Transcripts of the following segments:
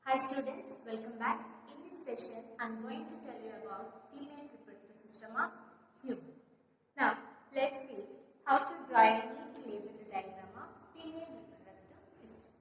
Hi students, welcome back. In this session, I am going to tell you about female reproductive system of human. Now, let's see how to draw a neat label diagram of female reproductive system.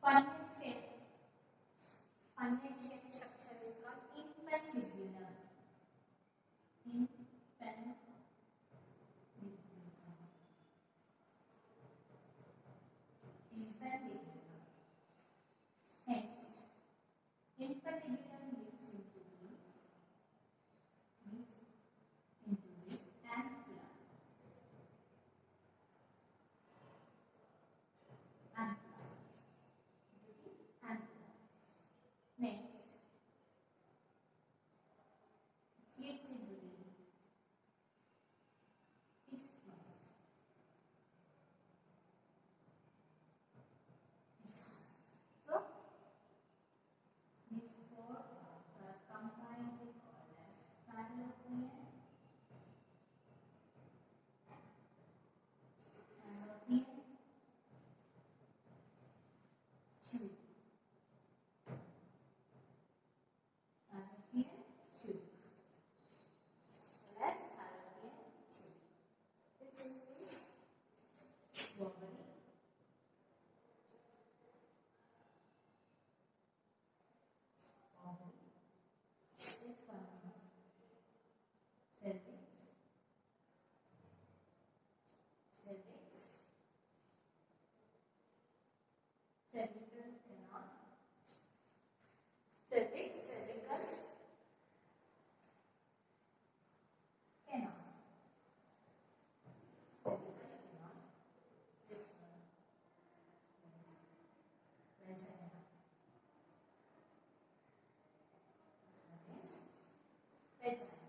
funnel shaped structure is called infundibulum. Infundibulum. Next, infundibulum leads into the ampulla. Next, it leads into the isthmus. So, these four parts are combinedly called as fallopian tube. Fallopian tube. So that's fallopian tube. This is the ovary. This one is cervix. Cervical canal. Cervical canal. This one is vagina. This one is vagina.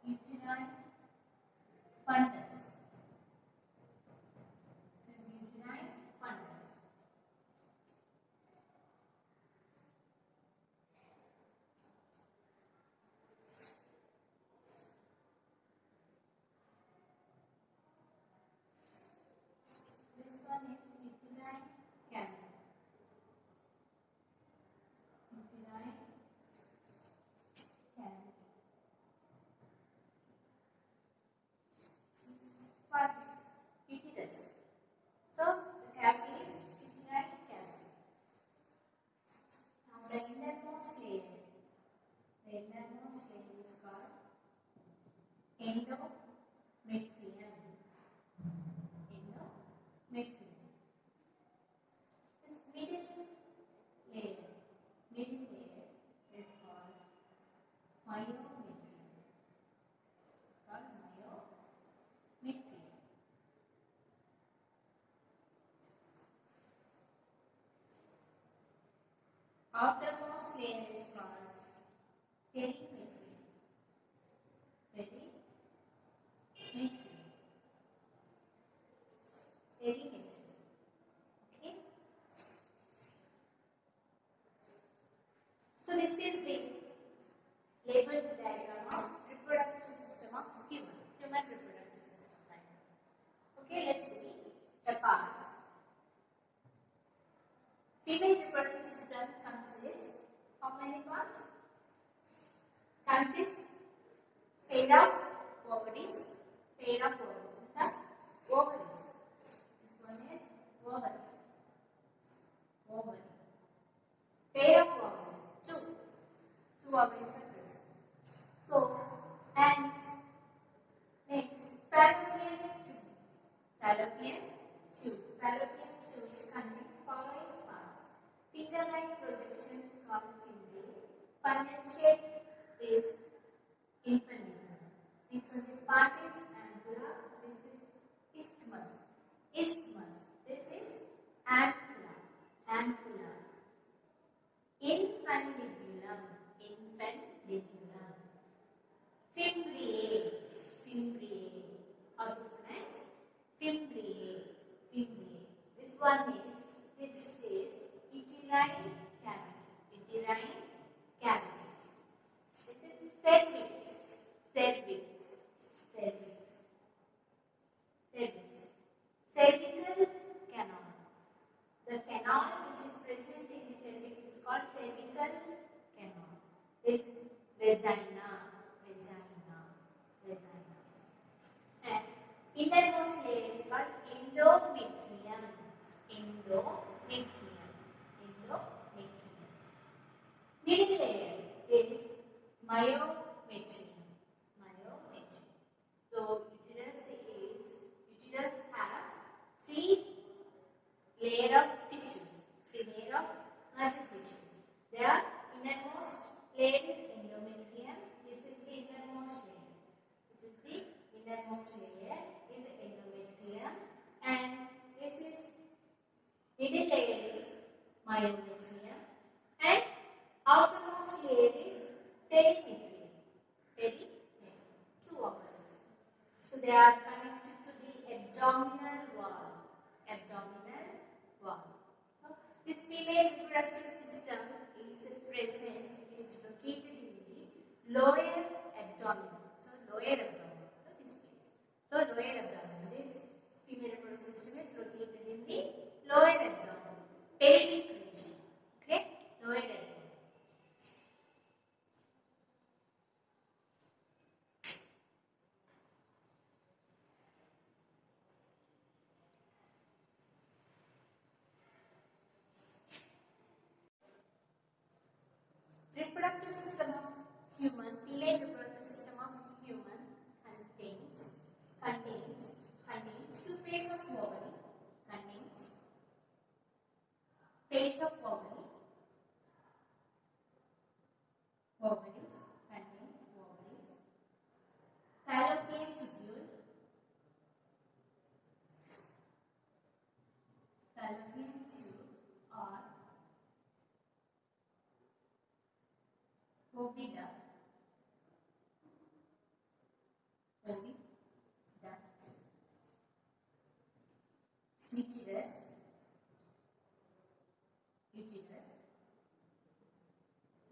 Uterine fundus. This is uterine fundus. This one is uterine cavity. Uterine cavity. What? Uterus. So the cavity is uterine cavity. Now the innermost layer is called endometrium. Endometrium. This middle layer is called myometrium. Outermost layer is called perimetrium. Perimetrium. Okay. So this is the labeled diagram of reproductive system of human reproductive system diagram. Okay, let's see the parts. Female reproductive system consists how many parts? Consists pair of ovaries. The ovaries. This one is ovary. Pair of ovaries. Two ovaries are present. So, and next fallopian tube. Fallopian tube contains following parts. Finger-like projections called fimbriae. Funnel shape is infundibulum. Next one, this part is ampulla. This is isthmus. This is ampulla. Infundibulum. Fimbriae. How to pronounce? Fimbriae. This one is uterine cavity. This is cervical canal. The canal which is present in the cervix is called cervical canal. This is vagina. layer is called endometrium. Endometrium. Endometrium. Middle layer is myometrium. Myometrium. So uterus have three layer of tissues. Three layer of muscle tissues. Their innermost layer is endometrium. This is the innermost layer. This is the innermost layer is endometrium, and this is middle layer is myometrium, and outermost layer is perimetrium. Perimetrium. Two of them. So they are connected to the abdominal wall. Abdominal wall. So this female reproductive system is present, is located in the lower abdomen. So lower abdomen. So this place. So lower abdomen. This female reproductive system is located in the lower abdomen. Pelvic region. Okay? Lower abdomen. Reproductive system of human, female reproductive system of human contains two pairs of ovary, contains pairs of ovary, ovaries, fallopian tubule, or oviduct, uterus,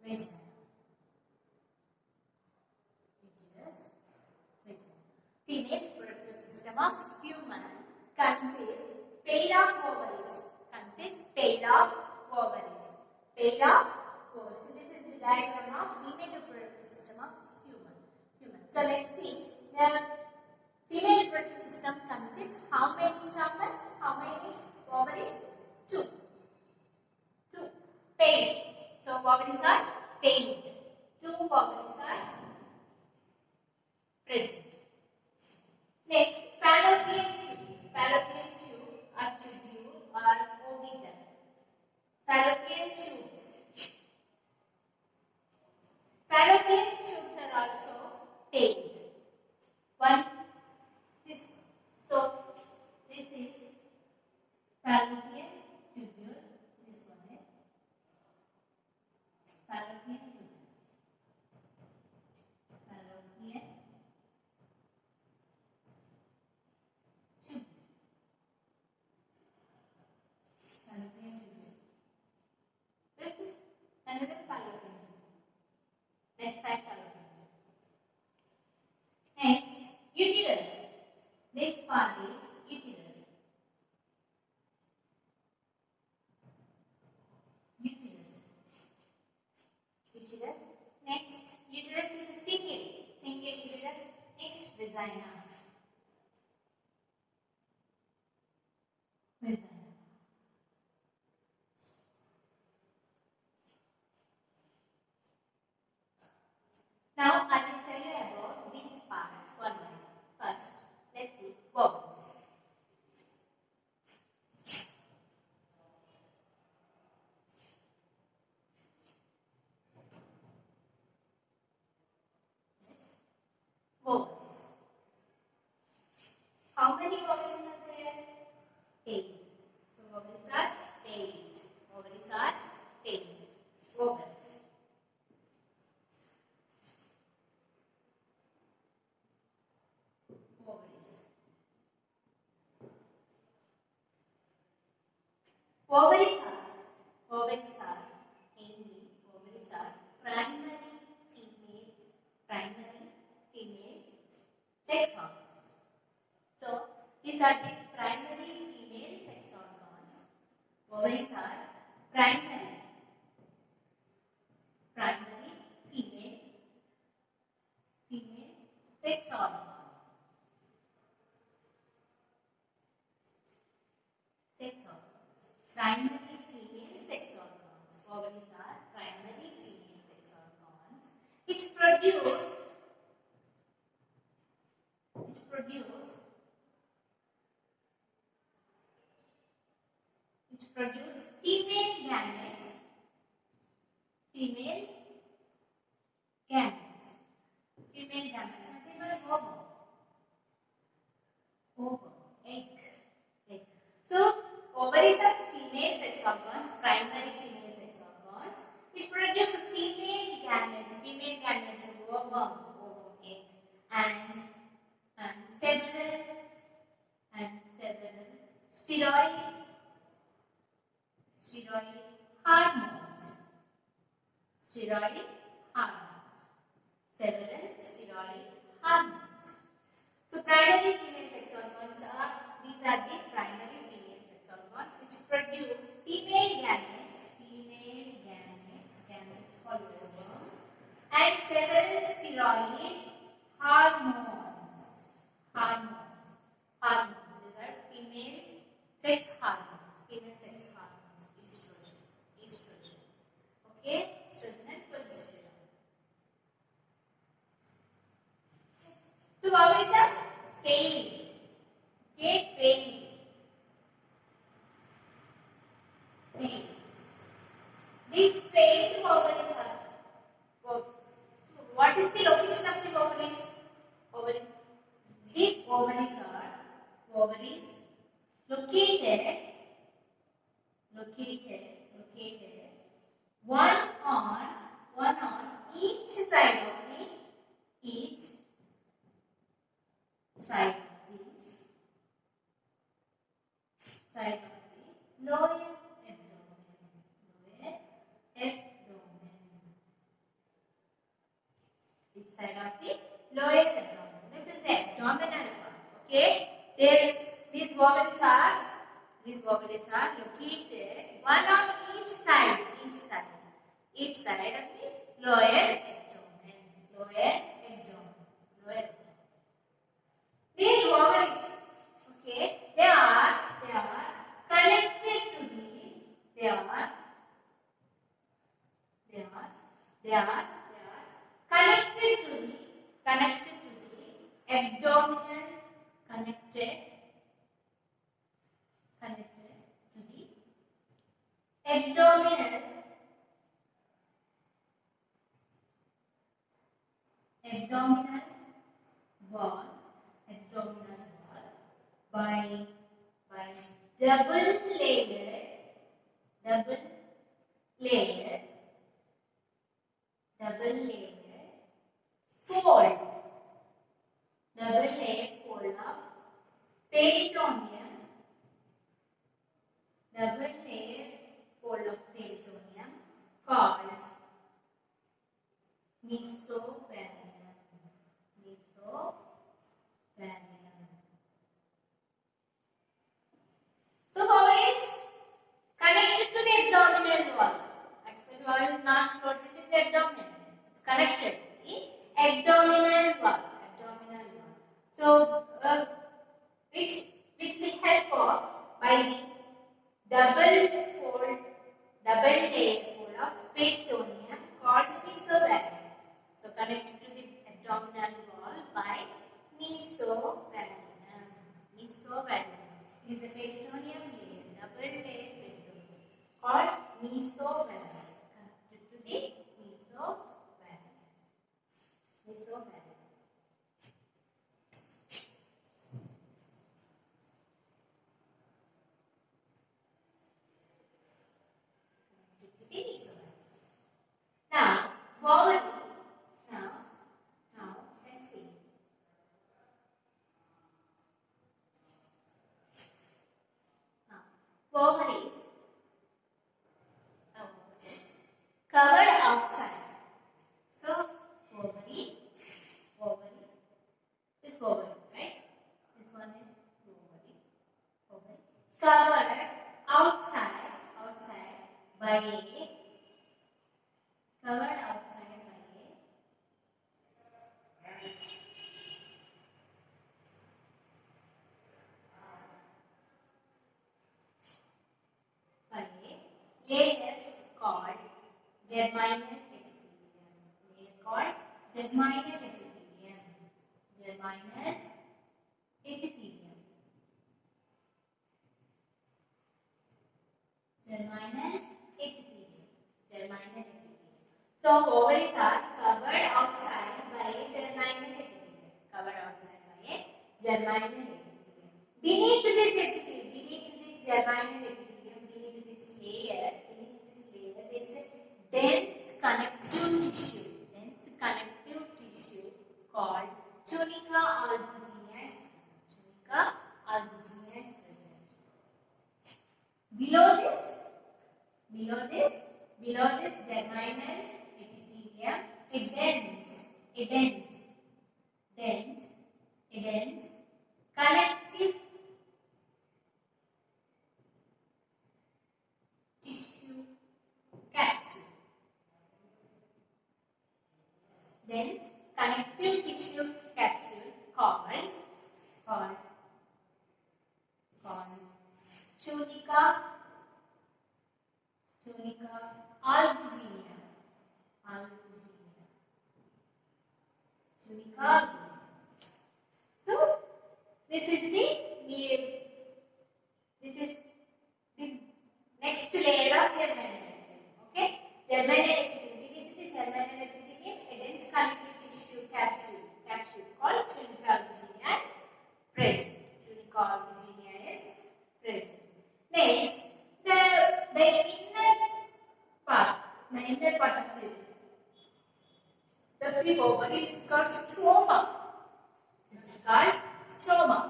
vagina. Female reproductive system of human consists pair of ovaries. Pair of ovaries. So this is the diagram of female reproductive system of human. So let's see. The female reproductive system consists how many chambers? How many ovaries? Two. Paired. So ovaries are paired. Two ovaries are present. Next, fallopian tube. Fallopian tube or tubule or oviduct. Fallopian tubes. Fallopian tubes are also paired. One, this. So, this is fallopian tubule. This one is fallopian tubule. Fallopian this is another fallopian tube. Next side fallopian tube. Next, uterus. This part is uterus. Next, uterus is a single uterus. Next, vagina. Now I will tell you about these parts one by one. First, let's see ovaries. Ovaries. How many ovaries are there? 8. So ovaries are 8. Ovaries. Ovaries are mainly primary female sex organs. So these are the primary female sex organs. Ovaries are primary female sex organ. produce female gametes. Female gametes. Female gametes. Nothing but a ovum. Ovum. Egg. Egg. So, ovaries are female sex organs, primary female sex organs, which produce female gametes. Female gametes, ovum, egg, and several steroid hormones. Steroid hormones. Several steroid hormones. So primary female sex organs these are the primary female sex organs which produce female gametes called ovum, and several steroid hormones. These are female sex hormones. Estrogen. Okay, estrogen and progesterone. So what is a pain? Okay, pain. These pain ovaries are. What is the location of the ovaries? These ovaries are located one on each side of the lower abdomen. Each side of the lower abdomen. This is the abdominal part. Okay. These ovaries are located one on each side of the lower abdomen. These ovaries, okay, they are connected to the abdominal wall by double layered fold of peritoneum. Called mesothelium. So power is connected to the abdominal wall. Actually, wall is not floated in the abdomen. It's connected to the abdominal wall. So, which with the help of by the double layer fold of peritoneum called mesothelium. So connected to the abdominal wall by mesothelium. Is the peritoneum layer, double layer peritoneum called mesothelium. Connected to the mesothelium. Now, ovary. Now, let's see. Ovaries covered outside. So, ovary, this ovary, right? This one is ovary. Covered outside by a layer called germinal epithelium. epithelium. Germinal epithelium. Germinal epithelium. So ovaries are covered outside by a germinal epithelium. Covered outside by a germinal epithelium. Beneath this epithelium, beneath this germinal epithelium, beneath this layer, there is a dense connective tissue. Dense connective tissue called tunica albuginea is present. Tunica albuginea is present. Below this germinal epithelium, a dense connective tissue capsule. Dense connective tissue capsule called tunica albuginea. Tunica albuginea. So this is the next layer of germinal epithelium. Okay, germinal epithelium. Beneath the germinal epithelium, a dense connective tissue capsule called tunica albuginea is present. Tunica albuginea is present. Next, the inner part of the free ovary is called stroma. This is called stroma.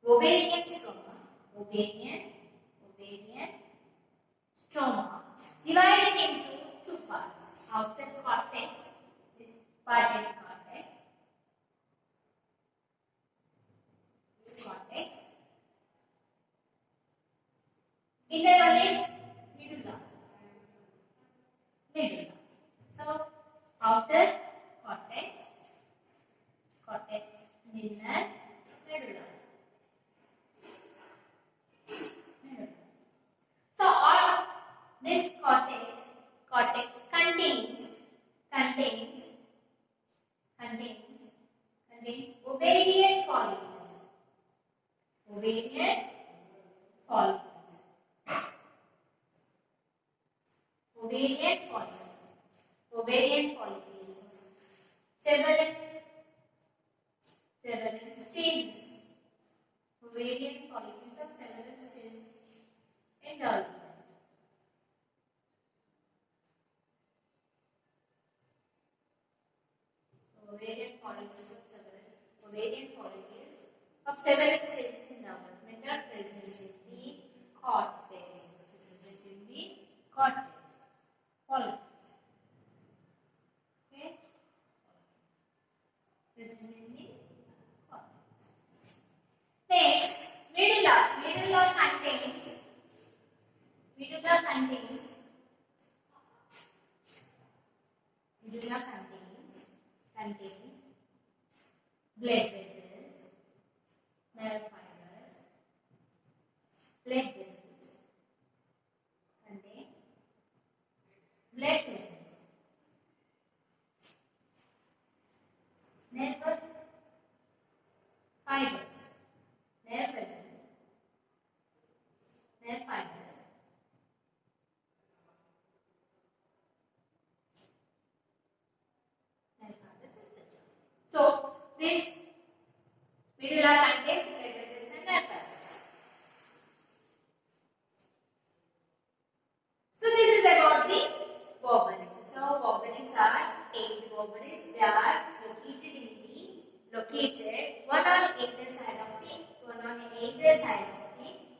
Ovarian stroma. Divided into two parts. Outer cortex. This part is cortex. Inner one is medulla. So outer cortex, inner medulla. So all this cortex contains ovarian follicles. Ovarian follicles. Several stages. Ovarian follicles of several stages in development. Ovarian follicles of several stages in development are present in the cortex. Follicles. Okay. Present in the cortex. Next, medulla. Medulla contains blood vessels, nerve fibers, blood vessels, contains blood vessels, nerve fibers, nerve vessels, nerve fibers, etc. So this medulla contains blood vessels and nerve fibers. So this is about the ovaries. So ovaries are 8 ovaries. They are located one on either side of the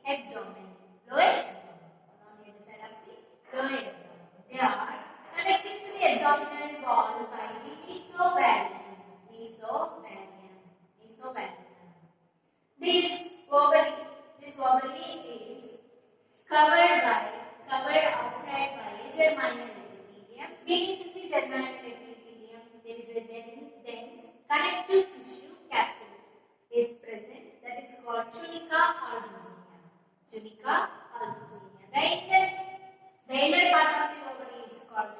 abdomen, lower abdomen. One on either side of the lower abdomen. They are connected to the abdominal wall by the mesovellium. This ovary is covered outside by a germinal epithelium. Beneath the germinal epithelium, there is a dense connective tissue capsule is present that is called tunica albuginea. The inner part of the ovary is called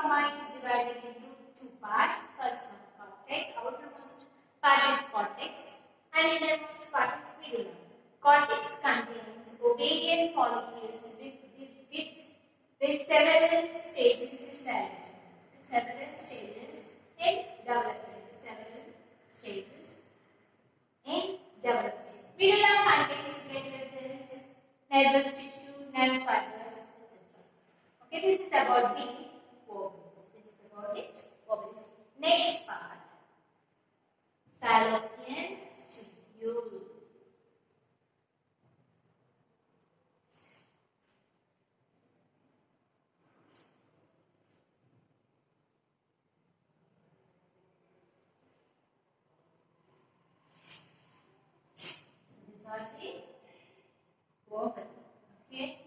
stomach is divided into two parts. First one cortex, outermost part is cortex and innermost part is medulla. Cortex contains ovarian follicles with several stages in development. Several stages in development. Several stages in development. Medulla contains blood vessels, nervous tissue, nerve fibers, etc. Okay, this is about the ovaries. This is about the ovaries. Next part, fallopian tubule. Oval. Okay.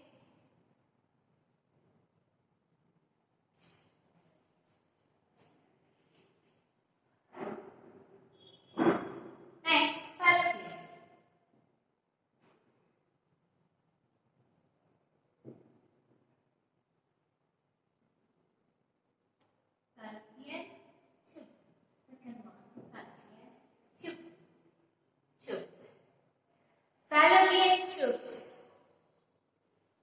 Next, fallopian. Fallopian tube. Second one, fallopian tube. Tubes. Fallopian tubes.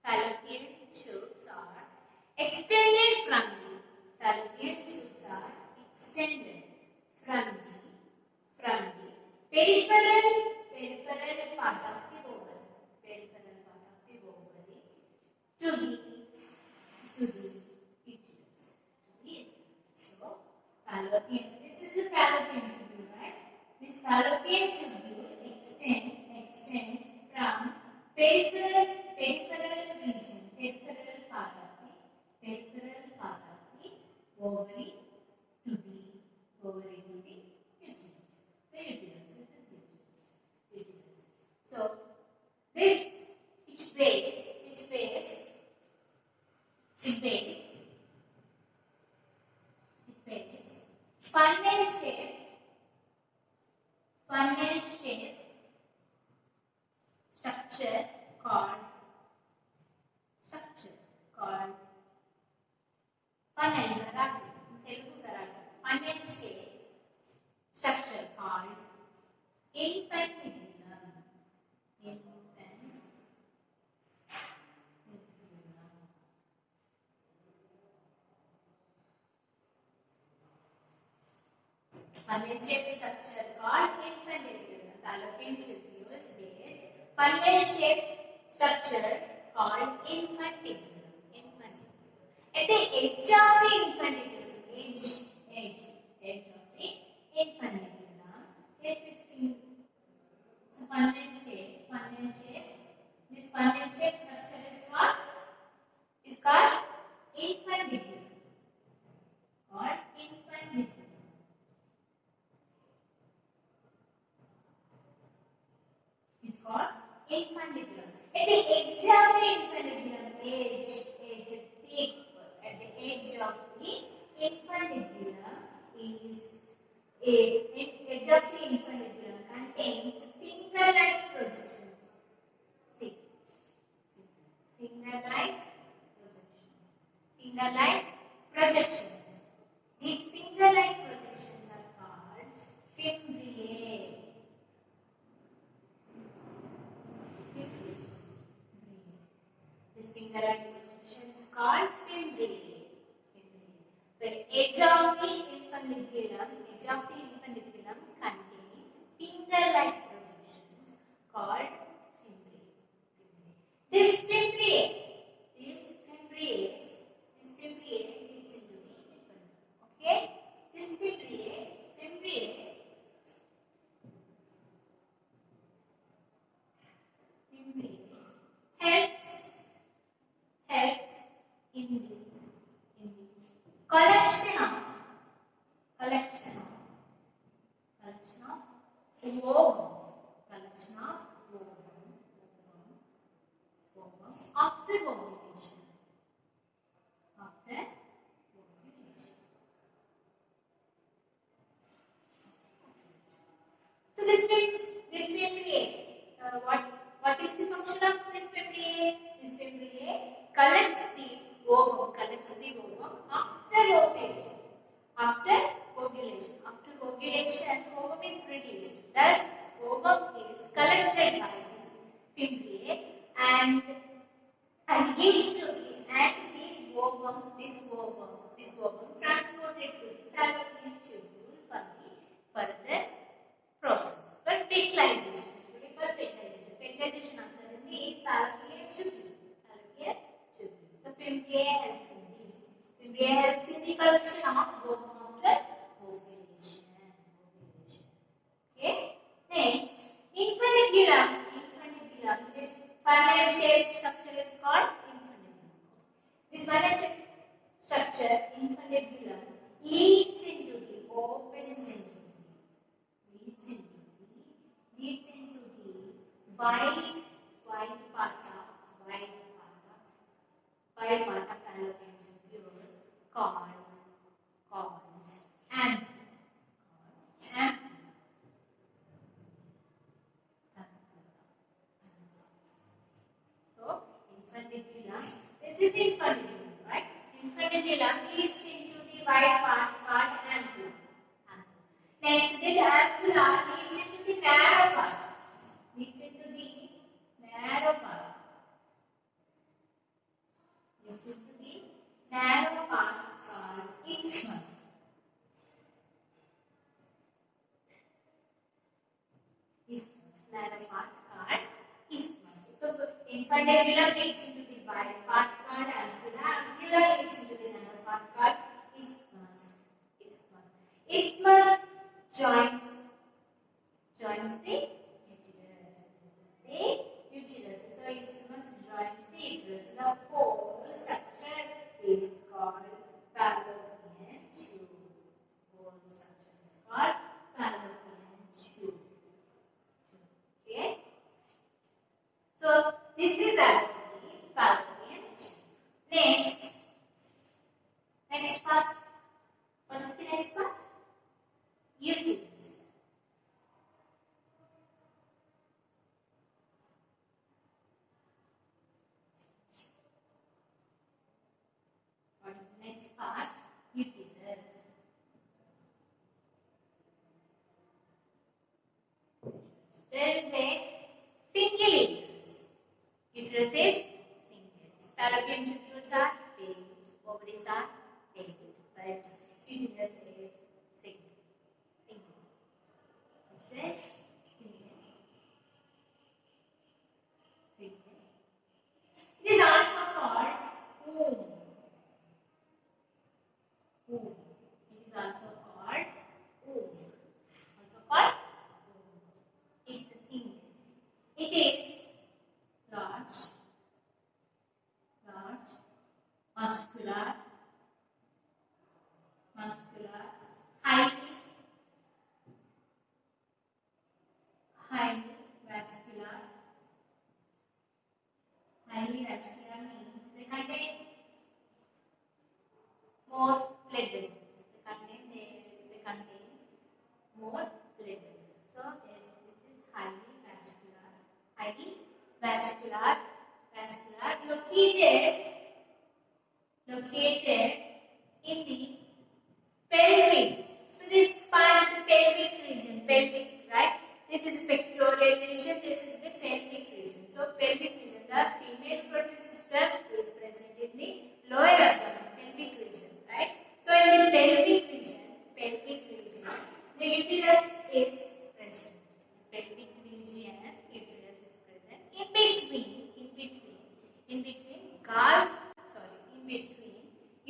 Fallopian tubes are extended from the fallopian tubes are extended from the peripheral part of the ovary, peripheral part of the ovary to the uterus. So fallopian. This is the fallopian tubule, right? This fallopian tubule extends from peripheral region, peripheral part of the ovary to the uterus. So uterus, this is the uterus. So this it bears funnel shape structure called funnel shape structure called infundibulum. Funnel shaped structure called infundibulum. Fallopian tubules bears funnel shaped structure called infundibulum. At the edge of the infundibulum, edge of the infundibulum, this is funnel shape. This funnel shaped structure is called infundibulum. Infundibulum. At the edge of the infundibulum, at the edge of the infundibulum edge of the infundibulum contains finger-like projections. See, finger-like projections. These finger-like projections are called fimbriae. This finger-like projections called fimbriae. The edge of the infundibulum contains finger-like projections called fimbriae. This fimbriae leads into the infundibulum. Okay? This fimbriae helps in the collection of ovum after ovulation. So this fimbriae, what is the function of this fimbriae? This fimbriae collects the ovum after ovulation. and gives to the this ovum transported to the fallopian tubule for the further process. But fertilization, usually for fertilization. Fertilization occurs in the fallopian tubule. So fimbriae helps in the collection of ovum after ovulation. Okay. Next, infundibulum. This funnel-shaped structure is called infundibulum. This funnel-shaped structure, infundibulum, leads into the wide part of fallopian tubule called anther. So, infundibulum. This is infundibulum, right? Infundibulum leads into the wide part called ampulla. Next, this ampulla leads into the narrow part. Called isthmus. Narrow part called isthmus. So, infundibulum leads into the wide part called ampulla. Ampulla leads into the narrow part called isthmus. Isthmus joins the uterus. So, isthmus joins the uterus. So, the whole structure is called fallopian tube. Okay. So, this is the fallopian tube. Next part. What is the next part? Uterus. What is the next part? Uterus. There is a single uterus. Uterus is single. Fallopian tubules are paired. Ovaries are paired. But uterus is single. It says single. It is also called womb. It is also called womb. It's a single. It is large, muscular, highly vascular. Highly vascular means they contain more blood vessels. They contain more blood vessels. So this is highly vascular, located in the pelvis. So this part is the pelvic region, right? This is the pectoral region, this is the pelvic region. So pelvic region, the female reproductive system is present in the lower abdomen, pelvic region, right? So in the pelvic region, the uterus is present. Pelvic region, uterus is present. In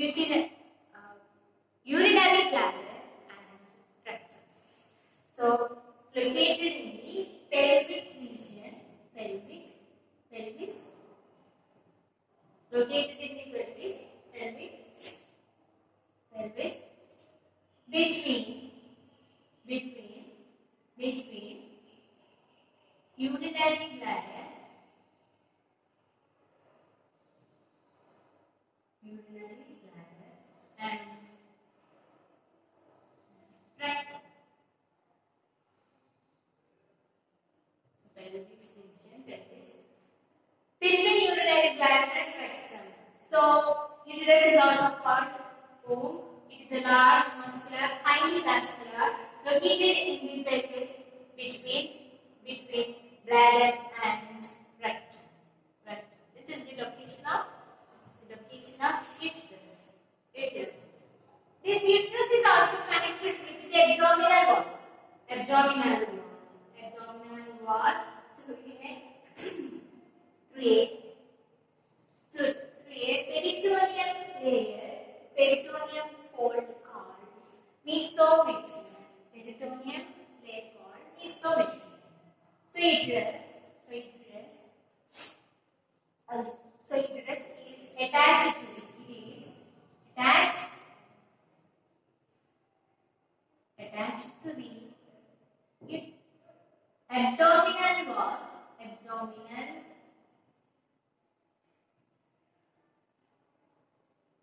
between urinary bladder and rectum. So located in the pelvic region, pelvis, located in the pelvis, between urinary bladder and rectum. Pelvic region, pelvis. Between urinary bladder and rectum. So, uterus is also called womb. It is a large, muscular, highly vascular, located in the pelvis between bladder and rectum.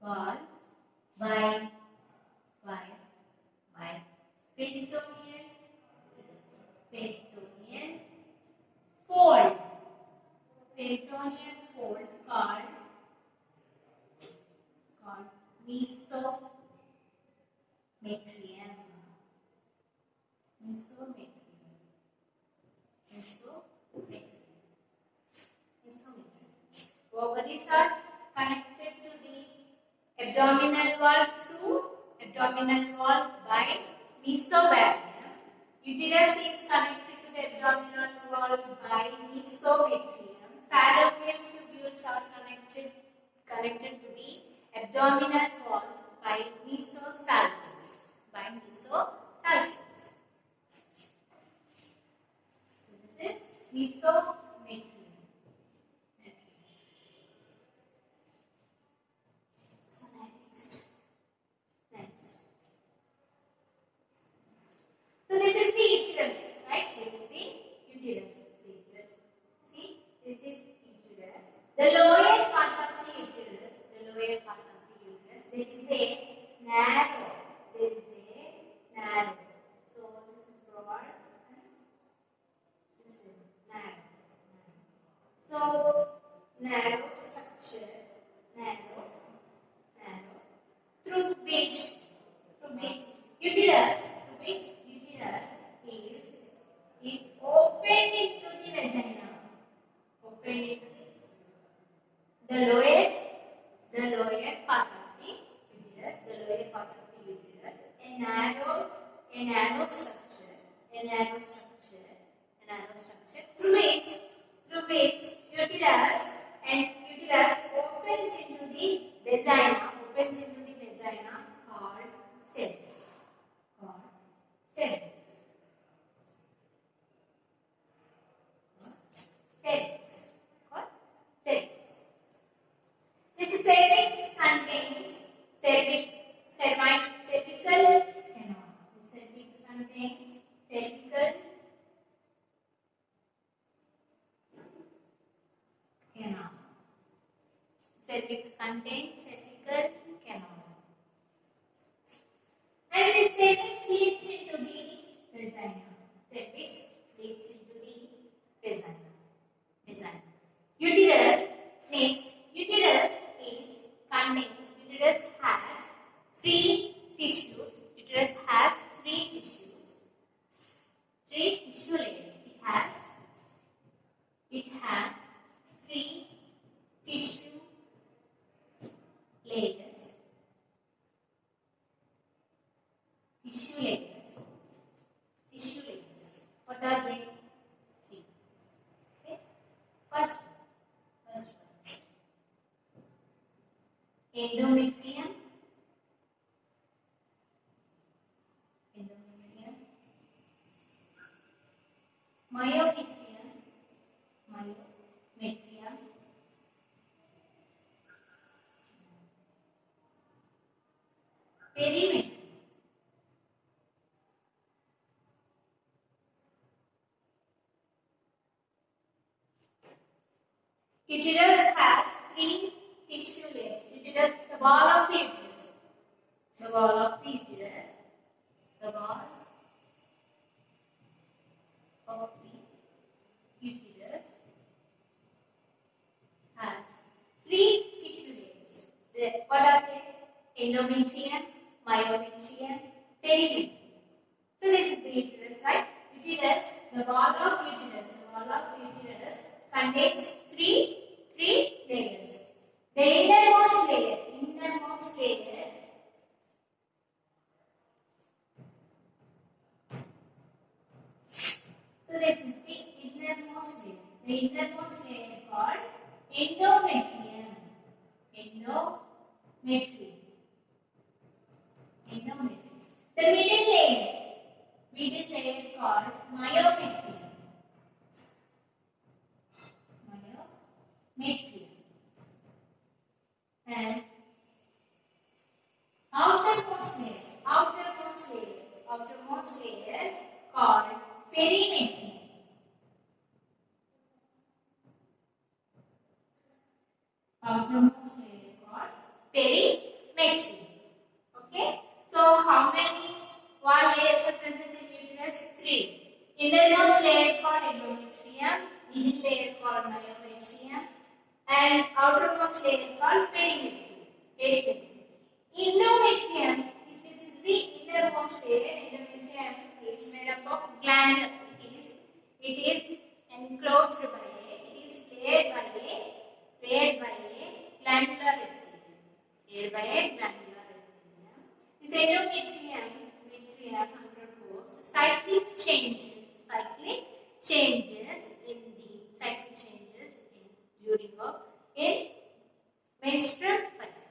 called by peritoneal fold. Peritoneal fold called mesometrium. Ovaries are connected to the abdominal wall through abdominal wall by mesothelium. Uterus is connected to the abdominal wall by mesometrium. Fallopian tubules are connected to the abdominal wall by mesosalpinx. So this is mesometrium. So next. So this is the uterus, right? This is the uterus. See, this is uterus. The lower part of the uterus, there is a narrow. So this is broad and this is narrow. So narrow structure, through which uterus is opened into the vagina. The lower part of the uterus, a narrow structure through which uterus opens into the vagina called cervix. This cervix contains cervical canal. Cervix contains cervical canal. And this cervix leads into the vagina. Uterus has three tissues. Three tissue layers. It has three tissue layers. What are they? Three. Okay. First one. Endometrium. Myometrium. Perimetrium. Uterus has three tissue layers. The wall of the uterus has three tissue layers. What are they? Endometrium, myometrium, perimetrium. So this is the uterus, right? The wall of uterus contains three layers. The innermost layer. So this is the innermost layer. The innermost layer called endometrium. The middle layer called myometrium. And outermost layer called perimetrium. Outermost layer called perimetrium. matrix. Okay. So how many wall layers are present in uterus? 3. Innermost layer called endometrium, middle layer called myometrium, and outermost layer called perimetrium. Endometrium, this is the innermost layer. Endometrium is made up of gland. It is enclosed by a, it is layered by a glandular epithelium. Layered by a glandular epithelium. This endometrium undergoes cyclic changes in menstrual cycle.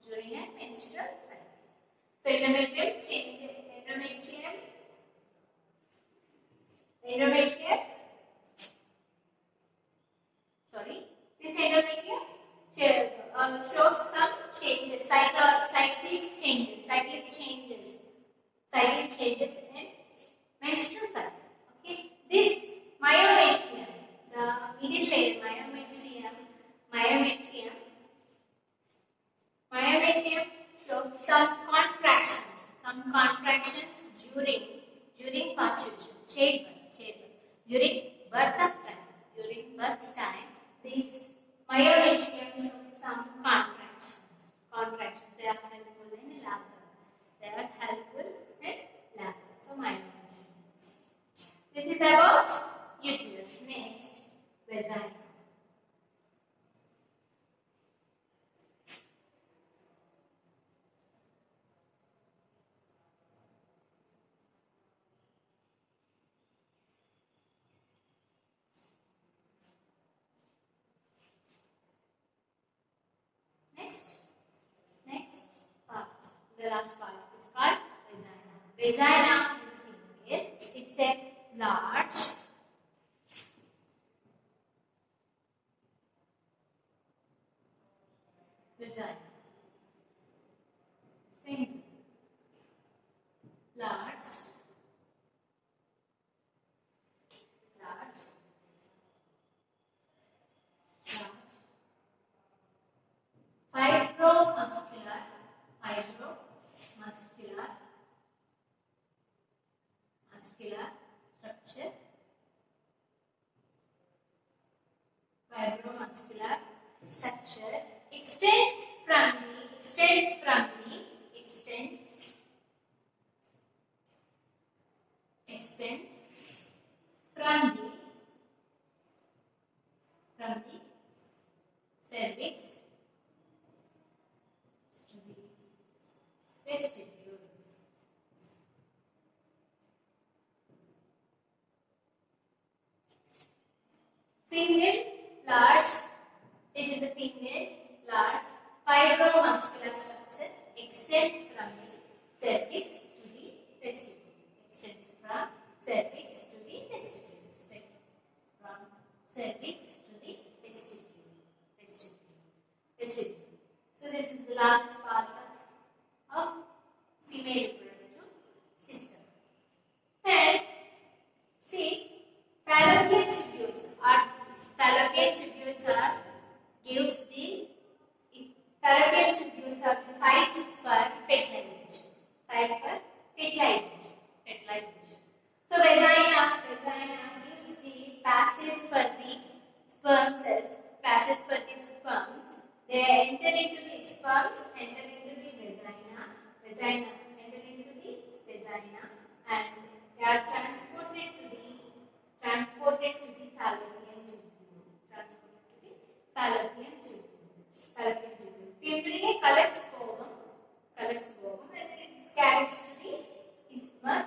During a menstrual cycle. So this endometrium shows some changes, cyclic changes in menstrual cycle. Okay, this myometrium, the middle layer, myometrium shows some contractions during conception, childbirth, during birth time, this myometrium shows some contractions. They are helpful in labor. So myometrium. This is about uterus. Next, vagina. Next part, the last part is called vagina. Vagina is a single. It's a large vagina. Single, large, fibromuscular structure. Fibromuscular structure extends from the cervix to the vestibule. Single, large, it is a single, large, fibromuscular structure extends from the cervix to the vestibule. Extends from cervix to the vestibule. From cervix to the vestibule. So this is the last part of female reproductive system. And see, fallopian tubules are the site for fertilization. So vagina gives the passage for the sperm cells. They enter into the sperms, enter into the vagina, and they are transported to the fallopian tubule. Puberty collects ovum, and it carries to the isthmus,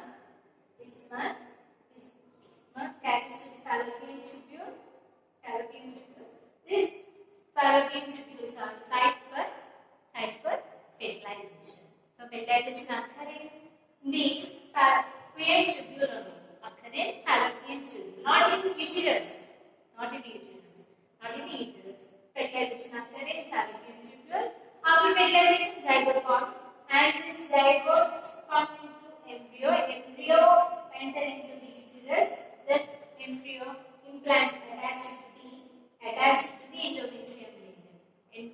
carries to the fallopian tubule. This fallopian tubules are site for fertilization. So fertilization occurs in the fallopian tubule, fallopian tubule, not in uterus. Fertilization occurs in fallopian tubule. After fertilization, zygote form, and this zygote form into embryo. Embryo enter into the uterus. Then embryo implants attached to the endometrium layer.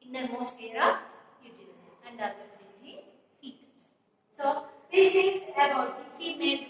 innermost layer of uterus and development in fetus. So this is about the female